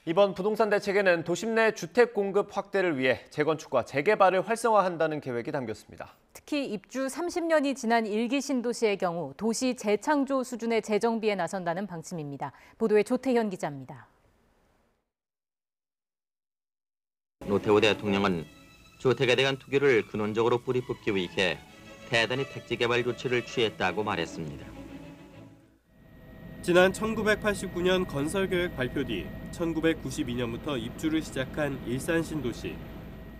이번 부동산 대책에는 도심 내 주택 공급 확대를 위해 재건축과 재개발을 활성화한다는 계획이 담겼습니다. 특히 입주 30년이 지난 1기 신도시의 경우 도시 재창조 수준의 재정비에 나선다는 방침입니다. 보도에 조태현 기자입니다. 노태우 대통령은 주택에 대한 투기를 근원적으로 뿌리 뽑기 위해 대단히 택지 개발 조치를 취했다고 말했습니다. 지난 1989년 건설계획 발표 뒤 1992년부터 입주를 시작한 일산 신도시.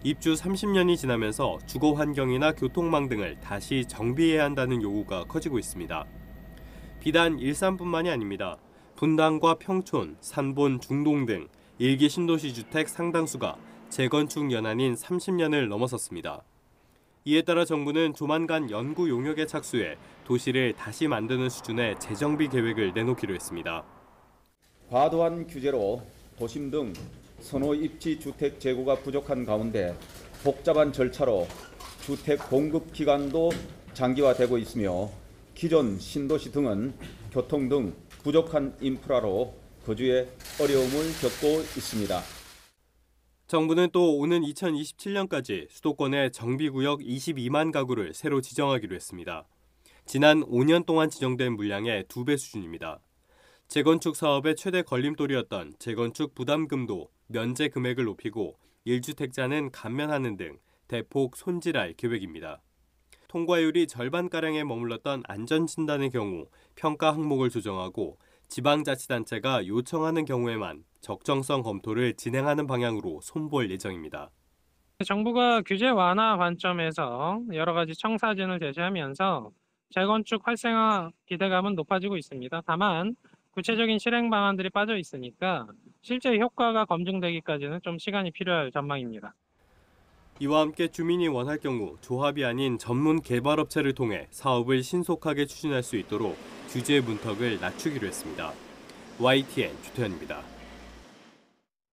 입주 30년이 지나면서 주거 환경이나 교통망 등을 다시 정비해야 한다는 요구가 커지고 있습니다. 비단 일산뿐만이 아닙니다. 분당과 평촌, 산본, 중동 등 1기 신도시 주택 상당수가 재건축 연한인 30년을 넘어섰습니다. 이에 따라 정부는 조만간 연구 용역에 착수해 도시를 다시 만드는 수준의 재정비 계획을 내놓기로 했습니다. 과도한 규제로 도심 등 선호 입지 주택 재고가 부족한 가운데 복잡한 절차로 주택 공급 기간도 장기화되고 있으며 기존 신도시 등은 교통 등 부족한 인프라로 거주에 어려움을 겪고 있습니다. 정부는 또 오는 2027년까지 수도권의 정비구역 22만 가구를 새로 지정하기로 했습니다. 지난 5년 동안 지정된 물량의 2배 수준입니다. 재건축 사업의 최대 걸림돌이었던 재건축 부담금도 면제 금액을 높이고 1주택자는 감면하는 등 대폭 손질할 계획입니다. 통과율이 절반가량에 머물렀던 안전진단의 경우 평가 항목을 조정하고 지방자치단체가 요청하는 경우에만 적정성 검토를 진행하는 방향으로 손볼 예정입니다. 정부가 규제 완화 관점에서 여러 가지 청사진을 제시하면서 재건축 활성화 기대감은 높아지고 있습니다. 다만 구체적인 실행 방안들이 빠져 있으니까 실제 효과가 검증되기까지는 좀 시간이 필요할 전망입니다. 이와 함께 주민이 원할 경우 조합이 아닌 전문 개발업체를 통해 사업을 신속하게 추진할 수 있도록 규제 문턱을 낮추기로 했습니다. YTN 조태현입니다.